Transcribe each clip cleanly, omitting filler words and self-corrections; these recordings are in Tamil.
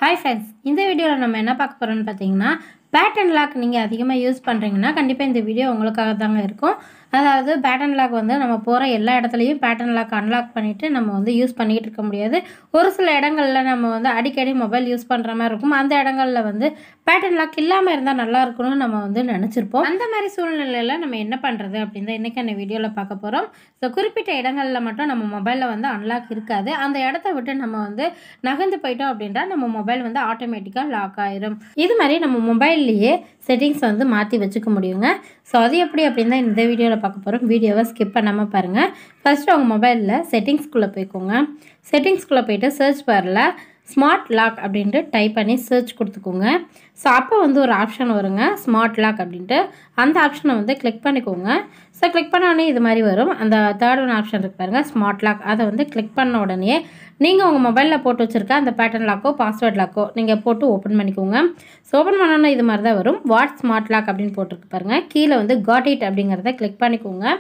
Hi friends, இந்த வீடியோல நம்ம என்ன பார்க்க போறோம்னு பாத்தீங்கன்னா பேட்டர்ன் லாக் நீங்க அதிகமா யூஸ் பண்றீங்கன்னா கண்டிப்பா இந்த வீடியோ உங்களுக்காக தாங்க இருக்கும். அதாவது பேட்டர்ன் லாக் வந்து நம்ம போற எல்லா இடத்துலயும் பேட்டர்ன் லாக் அன்லாக் பண்ணிட்டு நம்ம வந்து யூஸ் பண்ணிட்டு இருக்க முடியாது. ஒரு சில இடங்கள்ல நம்ம வந்து அடிக்கடி மொபைல் யூஸ் பண்ற மாதிரி இருக்கும். அந்த இடங்கள்ல வந்து பேட்டர்ன் லாக் இல்லாம இருந்தா நல்லா இருக்கும்னு நம்ம வந்து நினைச்சிருப்போம். அந்த மாதிரி சூழ்நிலையில நம்ம என்ன பண்றது அப்படின்னு தான் இன்னைக்கு இந்த வீடியோல பார்க்க போறோம். ஸோ குறிப்பிட்ட இடங்கள்ல மட்டும் நம்ம மொபைல்ல வந்து அன்லாக் இருக்காது. அந்த இடத்த விட்டு நம்ம வந்து நகர்ந்து போயிட்டோம் அப்படின்னா நம்ம மொபைல் வந்து ஆட்டோமேட்டிக்கா லாக் ஆயிரும். இது மாதிரி நம்ம மொபைல்லையே செட்டிங்ஸ் வந்து மாற்றி வச்சுக்க முடியுங்க. ஸோ அது எப்படி அப்படின்னு தான் இந்த வீடியோவில் பார்க்க போகிறோம். வீடியோவை ஸ்கிப் பண்ணாமல் பாருங்கள். ஃபர்ஸ்ட் உங்கள் மொபைலில் செட்டிங்ஸ்குள்ளே போய்க்கோங்க. செட்டிங்ஸ்குள்ளே போயிட்டு சர்ச் பாரில் ஸ்மார்ட் லாக் அப்படின்ட்டு டைப் பண்ணி சர்ச் கொடுத்துக்கோங்க. ஸோ அப்போ வந்து ஒரு ஆப்ஷன் வருங்க, ஸ்மார்ட் லாக் அப்படின்ட்டு. அந்த ஆப்ஷனை வந்து கிளிக் பண்ணிக்கோங்க. ஸோ கிளிக் பண்ண உடனே இது மாதிரி வரும். அந்த தேர்ட் ஒன் ஆப்ஷன் இருக்கு பாருங்கள், ஸ்மார்ட் லாக். அதை வந்து கிளிக் பண்ண உடனே நீங்கள் உங்கள் மொபைலில் போட்டு வச்சுருக்க அந்த பேட்டர்ன் லாக்கோ பாஸ்வேர்ட் லாக்கோ நீங்கள் போட்டு ஓப்பன் பண்ணிக்கோங்க. ஸோ ஓப்பன் பண்ணோன்னா இது மாதிரி தான் வரும். வாட் ஸ்மார்ட் லாக் அப்படின்னு போட்டிருக்கு பாருங்கள். கீழே வந்து காட் இட் அப்படிங்கிறத கிளிக் பண்ணிக்கோங்க.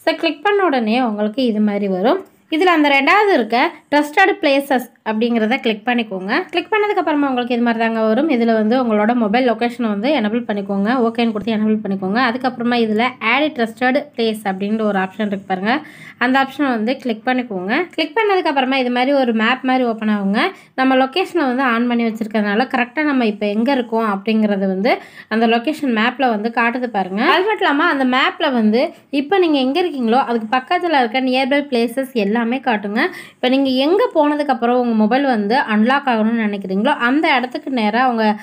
ஸோ கிளிக் பண்ண உடனே உங்களுக்கு இது மாதிரி வரும். இதில் அந்த ரெண்டாவது இருக்க ட்ரஸ்டட் பிளேசஸ் அப்படிங்கிறத கிளிக் பண்ணிக்கோங்க. கிளிக் பண்ணதுக்கப்புறமா உங்களுக்கு இது மாதிரி தாங்க வரும். இதில் வந்து உங்களோட மொபைல் லொக்கேஷனை வந்து எனபிள் பண்ணிக்கோங்க. ஓகேன்னு கொடுத்து எனபிள் பண்ணிக்கோங்க. அதுக்கப்புறமா இதில் ஆட் ட்ரஸ்டட் பிளேஸ் அப்படின்ற ஒரு ஆப்ஷன் இருக்கு பாருங்கள். அந்த ஆப்ஷனை வந்து கிளிக் பண்ணிக்கோங்க. கிளிக் பண்ணதுக்கப்புறமா இது மாதிரி ஒரு மேப் மாதிரி ஓப்பன் ஆகுங்க. நம்ம லொக்கேஷனை வந்து ஆன் பண்ணி வச்சுருக்கிறதுனால கரெக்டாக நம்ம இப்போ எங்கே இருக்கோம் அப்படிங்கிறது வந்து அந்த லொக்கேஷன் மேப்பில் வந்து காட்டுது பாருங்கள். அது மட்டும் இல்லாமல் அந்த மேப்பில் வந்து இப்போ நீங்கள் எங்கே இருக்கீங்களோ அதுக்கு பக்கத்தில் இருக்க நியர்பை பிளேசஸ் எல்லாமே காட்டுங்க. இப்போ நீங்கள் எங்கே போனதுக்கப்புறம் உங்கள் மொபைல் வந்து அன்லாக் ஆகணும்னு நினைக்கிறீங்களோ அந்த இடத்துக்கு நேராக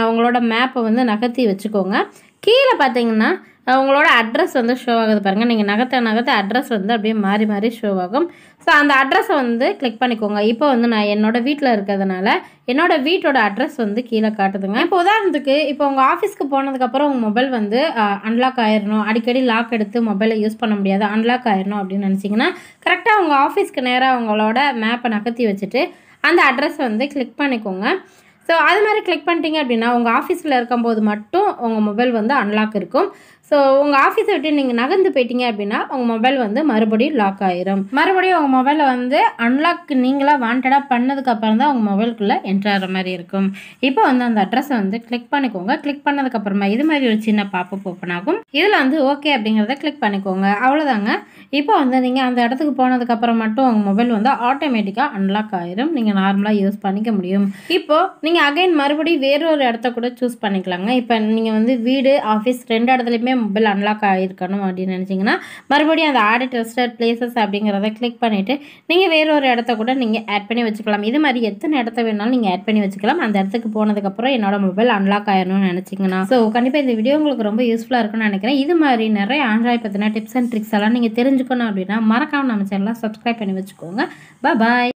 உங்களோட மேப்பை வந்து நகர்த்தி வச்சுக்கோங்க. கீழே பார்த்தீங்கன்னா உங்களோட அட்ரஸ் வந்து ஷோ ஆகுது பாருங்கள். நீங்கள் நகர்த்த அட்ரஸ் வந்து அப்படியே மாறி மாறி ஷோ ஆகும். ஸோ அந்த அட்ரஸை வந்து கிளிக் பண்ணிக்கோங்க. இப்போ வந்து நான் என்னோடய வீட்டில் இருக்கிறதுனால என்னோடய வீட்டோட அட்ரஸ் வந்து கீழே காட்டுதுங்க. இப்போ உதாரணத்துக்கு இப்போ உங்கள் ஆஃபீஸ்க்கு போனதுக்கப்புறம் உங்கள் மொபைல் வந்து அன்லாக் ஆயிடணும், அடிக்கடி லாக் எடுத்து மொபைலை யூஸ் பண்ண முடியாது, அன்லாக் ஆயிடணும் அப்படின்னு நினச்சிங்கன்னா கரெக்டாக உங்கள் ஆஃபீஸ்க்கு நேராக உங்களோட மேப்பை நகர்த்தி வச்சுட்டு அந்த அட்ரஸை வந்து கிளிக் பண்ணிக்கோங்க. ஸோ அது மாதிரி கிளிக் பண்ணிட்டீங்க அப்படின்னா உங்கள் ஆஃபீஸில் இருக்கும்போது மட்டும் உங்கள் மொபைல் வந்து அன்லாக் இருக்கும். ஸோ உங்கள் ஆஃபீஸை விட்டு நீங்கள் நகர்ந்து போயிட்டீங்க அப்படின்னா உங்கள் மொபைல் வந்து மறுபடியும் லாக் ஆயிரும். மறுபடியும் உங்கள் மொபைலை வந்து அன்லாக் நீங்களாக வாண்டடாக பண்ணதுக்கப்புறம் தான் உங்கள் மொபைலுக்குள்ளே என்ட்ரு ஆகிற மாதிரி இருக்கும். இப்போ வந்து அந்த அட்ரஸை வந்து கிளிக் பண்ணிக்கோங்க. கிளிக் பண்ணதுக்கப்புறமா இது மாதிரி ஒரு சின்ன பாப்பப் ஓப்பன் ஆகும். இதில் வந்து ஓகே அப்படிங்கிறத கிளிக் பண்ணிக்கோங்க. அவ்வளோதாங்க. இப்போ வந்து நீங்கள் அந்த இடத்துக்கு போனதுக்கப்புறம் மட்டும் உங்கள் மொபைல் வந்து ஆட்டோமேட்டிக்காக அன்லாக் ஆயிரும். நீங்கள் நார்மலாக யூஸ் பண்ணிக்க முடியும். இப்போது நீங்கள் அகைன் மறுபடியும் வேறொரு இடத்த கூட சூஸ் பண்ணிக்கலாங்க. இப்போ நீங்கள் வந்து வீடு ஆஃபீஸ் ரெண்டு இடத்துலையுமே மொபைல் அன்லாக் ஆகிருக்கணும் அப்படின்னு நினச்சிங்கன்னா மறுபடியும் அந்த ஆட் ட்ரஸ்டட் பிளேசஸ் அப்படிங்கிறத கிளிக் பண்ணிவிட்டு நீங்கள் வேறொரு இடத்த கூட நீங்கள் ஆட் பண்ணி வச்சுக்கலாம். இது மாதிரி எத்தனை இடத்த வேணாலும் நீங்கள் ஆட் பண்ணி வச்சுக்கலாம். அந்த இடத்துக்கு போனதுக்கப்புறம் என்னோட மொபைல் அன்லாக் ஆயிடணும்னு நினச்சிங்கன்னா. ஸோ கண்டிப்பாக இந்த வீடியோ உங்களுக்கு ரொம்ப யூஸ்ஃபுல்லாக இருக்கும்னு நினைக்கிறேன். இது மாதிரி நிறைய ஆண்ட்ராய்ட் பற்றின டிப்ஸ் அண்ட் ட்ரிக்ஸ் எல்லாம் நீங்கள் தெரிஞ்சுக்கணும் அப்படின்னா மறக்காமல் நம்ம சேனலை சப்ஸ்கிரைப் பண்ணி வச்சுக்கோங்க. பாய்.